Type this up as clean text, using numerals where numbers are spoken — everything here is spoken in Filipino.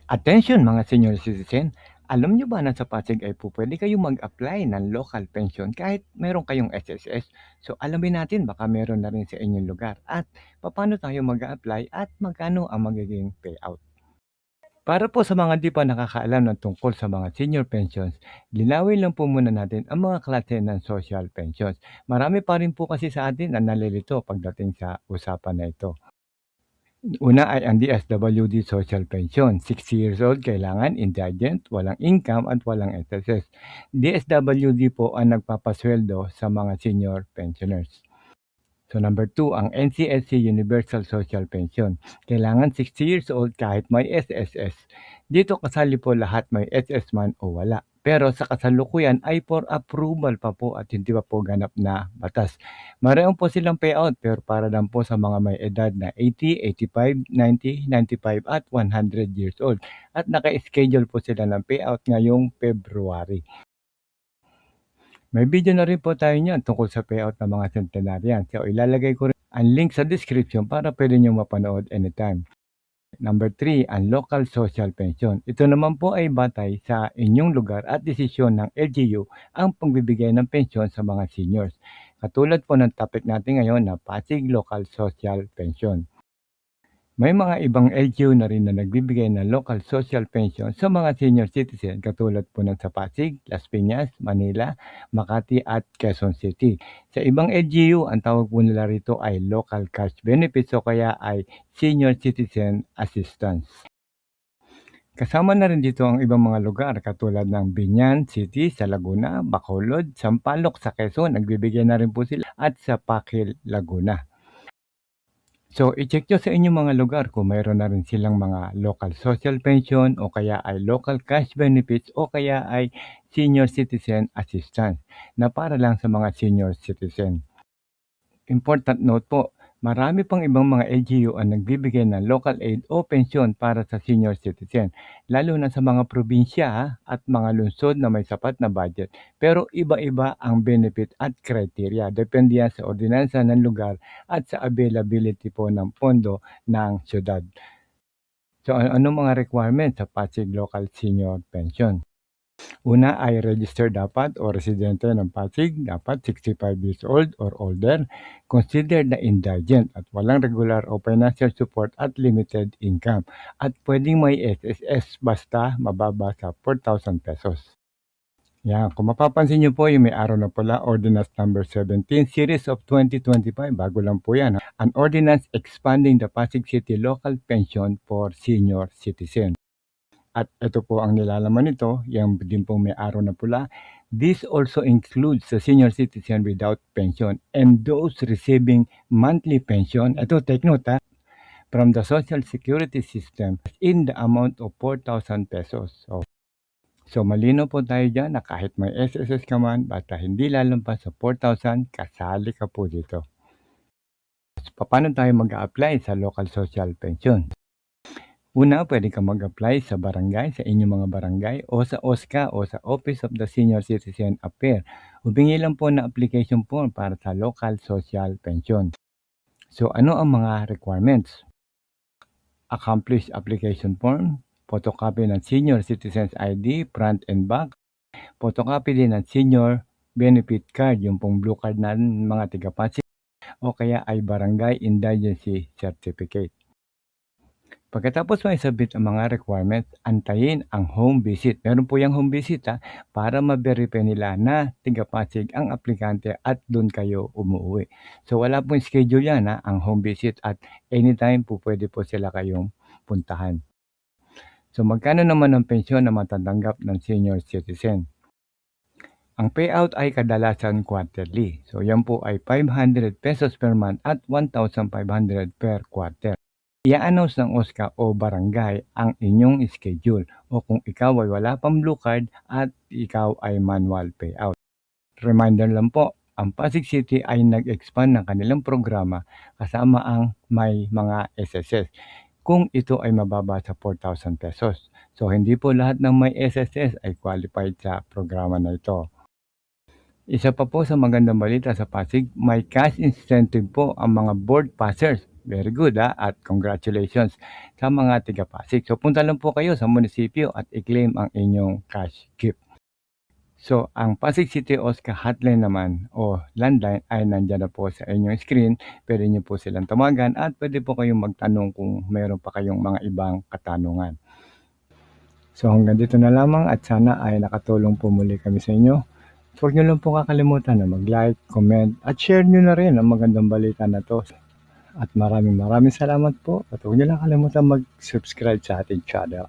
Attention mga senior citizen, alam nyo ba na sa Pasig ay po pwede kayong mag-apply ng local pension kahit meron kayong SSS? So alamin natin baka meron na rin sa inyong lugar at paano tayo mag-apply at magkano ang magiging payout. Para po sa mga di pa nakakaalam ng tungkol sa mga senior pensions, linawin lang po muna natin ang mga klase ng social pensions. Marami pa rin po kasi sa atin na nalilito pagdating sa usapan na ito. Una ay ang DSWD Social Pension. 60 years old, kailangan indigent, walang income at walang SSS. DSWD po ang nagpapasweldo sa mga senior pensioners. So number 2, ang NCSC Universal Social Pension. Kailangan 60 years old kahit may SSS. Dito kasali po lahat may SS man o wala. Pero sa kasalukuyan ay for approval pa po at hindi pa po ganap na batas. Mareong po silang payout pero para lang po sa mga may edad na 80, 85, 90, 95 at 100 years old. At naka-schedule po sila ng payout ngayong February. May video na rin po tayo niyan tungkol sa payout ng mga centenarian. So ilalagay ko rin ang link sa description para pwede nyo mapanood anytime. Number 3, ang local social pension. Ito naman po ay batay sa inyong lugar at desisyon ng LGU ang pagbibigay ng pensyon sa mga seniors. Katulad po ng topic natin ngayon na Pasig Local Social Pension. May mga ibang LGU na rin na nagbibigay ng local social pension sa mga senior citizen katulad po ng sa Pasig, Las Piñas, Manila, Makati at Quezon City. Sa ibang LGU, ang tawag po nila rito ay local cash benefits o kaya ay senior citizen assistance. Kasama na rin dito ang ibang mga lugar katulad ng Binyan City sa Laguna, Bacolod, Sampaloc sa Quezon, nagbibigay na rin po sila at sa Pakil, Laguna. So, i-check nyo sa inyong mga lugar kung mayroon na rin silang mga local social pension o kaya ay local cash benefits o kaya ay senior citizen assistance na para lang sa mga senior citizen. Important note po, marami pang ibang mga LGU ang nagbibigay ng local aid o pensyon para sa senior citizen, lalo na sa mga probinsya at mga lungsod na may sapat na budget. Pero iba-iba ang benefit at criteria. Depende yan sa ordinansa ng lugar at sa availability po ng pondo ng syudad. So ano mga requirements sa Pasig Local Senior Pension? Una ay register dapat o residente ng Pasig, dapat 65 years old or older, considered na indigent at walang regular o financial support at limited income. At pwedeng may SSS basta mababa sa 4,000 pesos. Yan, kung mapapansin nyo po yung may araw na pula, Ordinance number 17, Series of 2025, bago lang po yan. An ordinance expanding the Pasig City local pension for senior citizens. At ito po ang nilalaman nito, yung din po may araw na pula. This also includes the senior citizen without pension and those receiving monthly pension. Ito, take note from the Social Security System in the amount of 4,000 pesos. So malino po tayo dyan na kahit may SSS ka man, basta hindi lalampas sa 4,000, kasali ka po dito. So, paano tayo mag-a-apply sa local social pension? Una, pwede ka mag-apply sa barangay, sa inyong mga barangay o sa OSCA o sa Office of the Senior Citizen Affairs. Humingi lang po na application form para sa local social pension. So ano ang mga requirements? Accomplish application form, photocopy ng Senior Citizens ID, front and back, photocopy din ng Senior Benefit Card, yung pong blue card na mga tiga-Pasig, o kaya ay Barangay Indigency Certificate. Pagkatapos may submit ang mga requirements, antayin ang home visit. Meron po yung home visit para ma-verify nila na tiga-Pasig ang aplikante at doon kayo umuwi. So wala pong schedule yan ang home visit at anytime po pwede po sila kayong puntahan. So magkano naman ang pensyon na matatanggap ng senior citizen? Ang payout ay kadalasan quarterly. So yan po ay 500 pesos per month at 1,500 per quarter. I-announce ng OSCA o barangay ang inyong schedule o kung ikaw ay wala pang blue card at ikaw ay manual payout. Reminder lang po, ang Pasig City ay nag-expand ng kanilang programa kasama ang may mga SSS kung ito ay mababa sa 4,000 pesos. So hindi po lahat ng may SSS ay qualified sa programa na ito. Isa pa po sa magandang balita sa Pasig, may cash incentive po ang mga board passers Very good at congratulations sa mga tiga-Pasig. So punta lang po kayo sa munisipyo at i-claim ang inyong cash gift. So ang Pasig City OSCA hotline naman o landline ay nandiyan na po sa inyong screen. Pwede niyo po silang tawagan at pwede po kayong magtanong kung mayroon pa kayong mga ibang katanungan. So hanggang dito na lamang at sana ay nakatulong po muli kami sa inyo. Huwag niyo lang po kakalimutan na mag-like, comment at share niyo na rin ang magandang balita na to. At maraming salamat po at huwag niyo lang kalimutan mag-subscribe sa ating channel.